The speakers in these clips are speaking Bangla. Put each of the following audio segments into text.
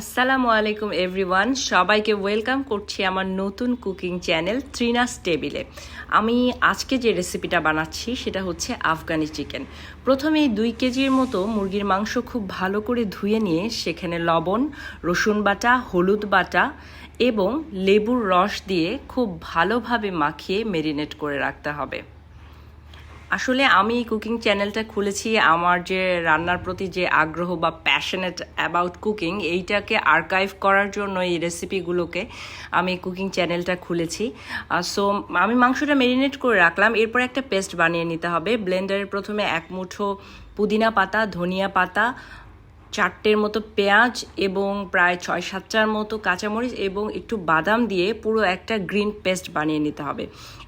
আসসালামু আলাইকুম এভরিওয়ান, সবাইকে ওয়েলকাম করছি আমার নতুন কুকিং চ্যানেল ত্রিনাস টেবিলে। আমি আজকে যে রেসিপিটা বানাচ্ছি সেটা হচ্ছে আফগানি চিকেন। প্রথমে 2 কেজির মতো মুরগির মাংস খুব ভালো করে ধুয়ে নিয়ে সেখানে লবণ, রসুন বাটা, হলুদ বাটা এবং লেবুর রস দিয়ে খুব ভালোভাবে মাখিয়ে মেরিনেট করে রাখতে হবে। আসলে আমি কুকিং চ্যানেলটা খুলেছি আমার যে রান্নার প্রতি যে আগ্রহ বা প্যাশনেট অ্যাবাউট কুকিং, এইটাকে আর্কাইভ করার জন্য এই রেসিপিগুলোকে আমি কুকিং চ্যানেলটা খুলেছি। সো আমি মাংসটা মেরিনেট করে রাখলাম। এরপর একটা পেস্ট বানিয়ে নিতে হবে। ব্লেন্ডারে প্রথমে 1 মুঠো পুদিনা পাতা, ধনিয়া পাতা, 4টের মতো পেঁয়াজ এবং প্রায় 6-7টার মতো কাঁচামরিচ এবং একটু বাদাম দিয়ে পুরো একটা গ্রিন পেস্ট বানিয়ে নিতে হবে।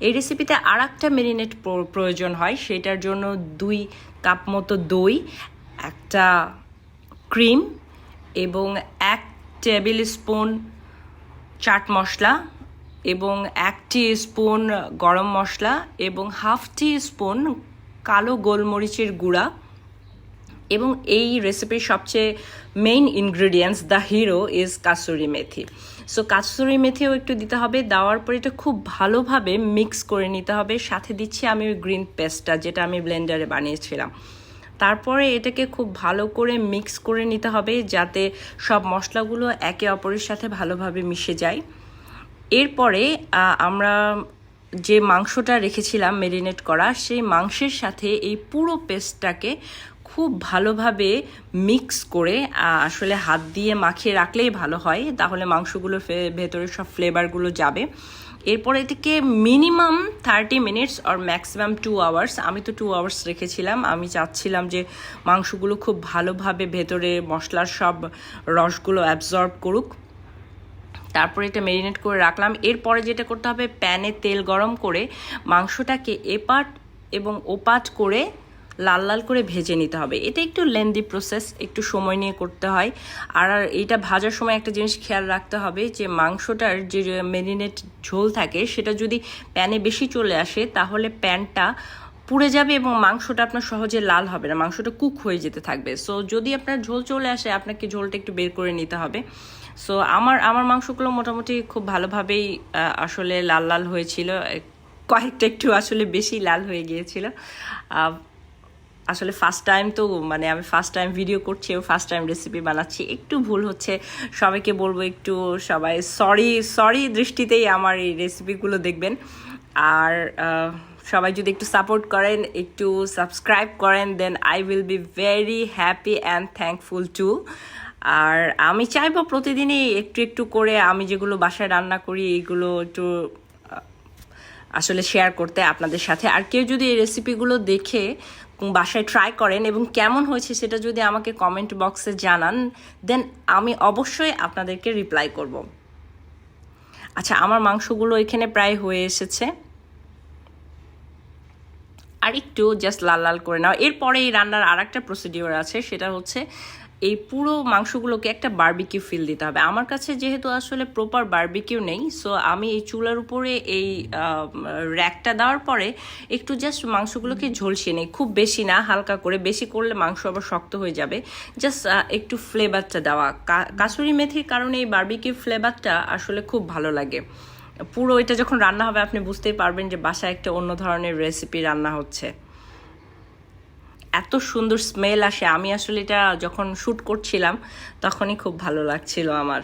এই রেসিপিতে আর একটা মেরিনেট প্রয়োজন হয়, সেটার জন্য 2 কাপ মতো দই, একটা ক্রিম এবং 1 টেবিল স্পুন চাট মশলা এবং 1 টি স্পুন গরম মশলা এবং 1/2 টি স্পুন কালো গোলমরিচের গুঁড়া এবং এই রেসিপির সবচেয়ে main ingredients, the hero is kasuri methi. So kasuri Matthew একটু দিতে হবে। দেওয়ার পর এটা খুব ভালোভাবে মিক্স করে নিতে হবে। সাথে দিচ্ছি আমি ওই গ্রিন পেস্টটা, যেটা আমি ব্লেন্ডারে বানিয়েছিলাম। তারপরে এটাকে খুব ভালো করে মিক্স করে নিতে হবে যাতে সব মশলাগুলো একে অপরের সাথে ভালোভাবে মিশে যায়। এরপরে আমরা যে মাংসটা রেখেছিলাম মেরিনেট করা, সেই মাংসের সাথে এই পুরো পেস্টটাকে খুব ভালোভাবে মিক্স করে আসলে হাত দিয়ে মাখিয়ে রাখলেই ভালো হয়, তাহলে মাংসগুলোর ভেতরে সব ফ্লেভারগুলো যাবে। এরপর এটাকে মিনিমাম 30 মিনিটস আর ম্যাক্সিমাম 2 আওয়ার্স, আমি তো 2 আওয়ার্স রেখেছিলাম। আমি চাচ্ছিলাম যে মাংসগুলো খুব ভালোভাবে ভেতরে মশলার সব রসগুলো অ্যাবজর্ব করুক। তারপরে এটা মেরিনেট করে রাখলাম। এরপরে যেটা করতে হবে, প্যানে তেল গরম করে মাংসটাকে এপাট এবং ওপাট করে লাল লাল করে ভেজে নিতে হবে। এটা একটু লেন্দি প্রসেস, একটু সময় নিয়ে করতে হয়। আর এইটা ভাজার সময় একটা জিনিস খেয়াল রাখতে হবে যে মাংসটার যে মেরিনেট ঝোল থাকে সেটা যদি প্যানে বেশি চলে আসে তাহলে প্যানটা পুড়ে যাবে এবং মাংসটা আপনার সহজে লাল হবে না, মাংসটা কুক হয়ে যেতে থাকবে। সো যদি আপনার ঝোল চলে আসে আপনাকে ঝোলটা একটু বের করে নিতে হবে। সো আমার আমার মাংসগুলো মোটামুটি খুব ভালোভাবেই আসলে লাল লাল হয়েছিল, কয়েকটা একটু আসলে বেশি লাল হয়ে গিয়েছিল। আসলে ফার্স্ট টাইম তো, মানে আমি ফার্স্ট টাইম ভিডিও করছি এবং ফার্স্ট টাইম রেসিপি বানাচ্ছি, একটু ভুল হচ্ছে। সবাইকে বলবো একটু সবাই সরি দৃষ্টিতেই আমার এই রেসিপিগুলো দেখবেন। আর সবাই যদি একটু সাপোর্ট করেন, একটু সাবস্ক্রাইব করেন, then I will be very happy and thankful too. আর আমি চাইবো প্রতিদিনই একটু একটু করে আমি যেগুলো বাসায় রান্না করি এইগুলো একটু আসলে শেয়ার করতে আপনাদের সাথে। আর কেউ যদি এই রেসিপিগুলো দেখে বাসায় ট্রাই করেন এবং কেমন হয়েছে সেটা যদি আমাকে কমেন্ট বক্সে জানান, দেন আমি অবশ্যই আপনাদেরকে রিপ্লাই করব। আচ্ছা, আমার মাংসগুলো এখানে প্রায় হয়ে এসেছে, আর একটু জাস্ট লাল লাল করে নাও। এরপরে এই রান্নার আর একটা প্রসিডিওর আছে, সেটা হচ্ছে এই পুরো মাংসগুলোকে একটা বারবিকিউ ফিল দিতে হবে। আমার কাছে যেহেতু আসলে প্রপার বারবিকিউ নেই, সো আমি এই চুলার উপরে এই র্যাকটা দেওয়ার পরে একটু জাস্ট মাংসগুলোকে ঝলসিয়ে নেই, খুব বেশি না, হালকা করে। বেশি করলে মাংস আবার শক্ত হয়ে যাবে। জাস্ট একটু ফ্লেভারটা দেওয়া, কাসুরি মেথির কারণে এই বারবিকিউ ফ্লেভারটা আসলে খুব ভালো লাগে। পুরো এটা যখন রান্না হবে আপনি বুঝতেই পারবেন যে বাসায় একটা অন্য ধরনের রেসিপি রান্না হচ্ছে। এত সুন্দর স্মেল আসে, আমি আসলে এটা যখন শ্যুট করছিলাম তখনই খুব ভালো লাগছিল আমার।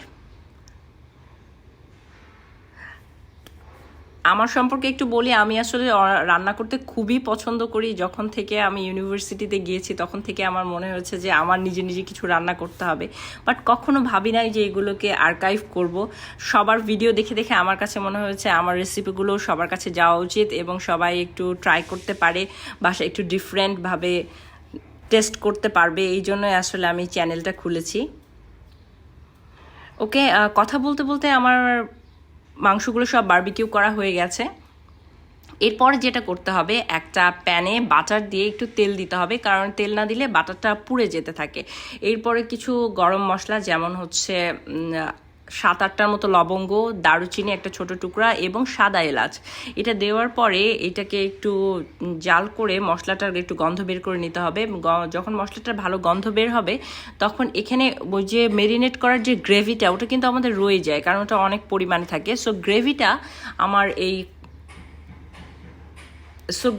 আমার সম্পর্কে একটু বলি, আমি আসলে রান্না করতে খুবই পছন্দ করি। যখন থেকে আমি ইউনিভার্সিটিতে গিয়েছি তখন থেকে আমার মনে হয়েছে যে আমার নিজে নিজে কিছু রান্না করতে হবে, বাট কখনো ভাবি নাই যে এগুলোকে আর্কাইভ করব। সবার ভিডিও দেখে দেখে আমার কাছে মনে হয়েছে আমার রেসিপিগুলো সবার কাছে যাওয়া উচিত এবং সবাই একটু ট্রাই করতে পারে, বাসা একটু ডিফারেন্টভাবে টেস্ট করতে পারবে। এই জন্যই আসলে আমি চ্যানেলটা খুলেছি। ওকে, কথা বলতে বলতে আমার মাংসগুলো সব বারবিকিউ করা হয়ে গেছে। এরপর যেটা করতে হবে, একটা প্যানে বাটার দিয়ে একটু তেল দিতে হবে, কারণ তেল না দিলে বাটারটা পুড়ে যেতে থাকে। এরপরে কিছু গরম মশলা, যেমন হচ্ছে 7-8টার মতো লবঙ্গ, দারুচিনি একটা ছোট টুকরা এবং সাদা এলাচ। এটা দেওয়ার পরে এটাকে একটু জাল করে মশলাটার একটু গন্ধ বের করে নিতে হবে। যখন মশলাটার ভালো গন্ধ বের হবে তখন এখানে ওই যে মেরিনেট করার যে গ্রেভিটা ওটা কিন্তু আমাদের রয়ে যায়, কারণ ওটা অনেক পরিমাণে থাকে। সো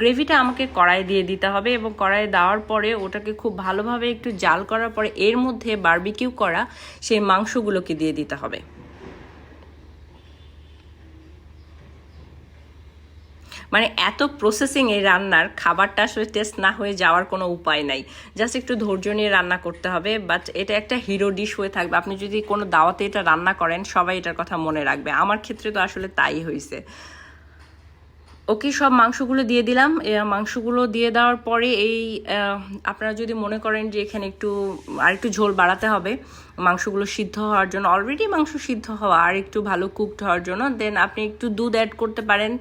গ্রেভিটা আমাকে কড়াই দিয়ে দিতে হবে, এবং কড়াই দেওয়ার পরে ওটাকে খুব ভালোভাবে একটু জাল করার পরে এর মধ্যে বারবিকিউ করা সেই মাংসগুলোকে দিয়ে দিতে হবে। মানে এত প্রসেসিং এই রান্নার, খাবারটা আসলে টেস্ট না হয়ে যাওয়ার কোনো উপায় নাই। জাস্ট একটু ধৈর্য নিয়ে রান্না করতে হবে, বাট এটা একটা হিরো ডিশ হয়ে থাকবে। আপনি যদি কোনো দাওয়াতে এটা রান্না করেন সবাই এটার কথা মনে রাখবে। আমার ক্ষেত্রে তো আসলে তাই হয়েছে। ওকে, সব মাংসগুলো দিয়ে দিলাম। মাংসগুলো দিয়ে দেওয়ার পরে আপনারা যদি মনে করেন যে এখানে আরেকটু ঝোল বাড়াতে হবে মাংসগুলো সিদ্ধ হওয়ার জন্য, অলরেডি মাংস সিদ্ধ হওয়া আর একটু ভালো কুকড হওয়ার জন্য, দেন আপনি একটু দুধ অ্যাড করতে পারেন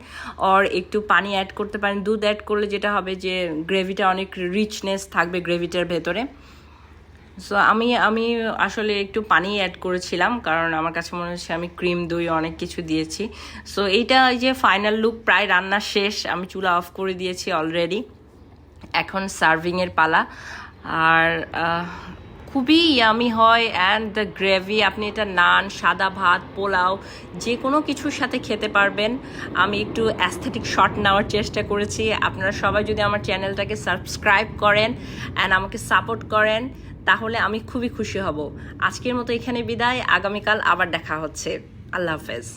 আর একটু পানি অ্যাড করতে পারেন। দুধ অ্যাড করলে যেটা হবে যে গ্রেভিটা অনেক রিচনেস থাকবে গ্রেভিটার ভেতরে। সো আমি আসলে একটু পানি অ্যাড করেছিলাম, কারণ আমার কাছে মনে হচ্ছে আমি ক্রিম দই অনেক কিছু দিয়েছি। সো এইটা এই যে ফাইনাল লুক, প্রায় রান্না শেষ, আমি চুলা অফ করে দিয়েছি অলরেডি। এখন সার্ভিংয়ের পালা। আর খুবই ইয়ামি হয়। অ্যান্ড দ্য গ্রেভি, আপনি এটা নান, সাদা ভাত, পোলাও যে কোনো কিছুর সাথে খেতে পারবেন। আমি একটু অ্যাস্থেটিক শট নেওয়ার চেষ্টা করেছি। আপনারা সবাই যদি আমার চ্যানেলটাকে সাবস্ক্রাইব করেন অ্যান্ড আমাকে সাপোর্ট করেন তাহলে আমি খুবই খুশি হব। আজকের মতো এখানে বিদায়, আগামীকাল আবার দেখা হচ্ছে। আল্লাহ হাফেজ।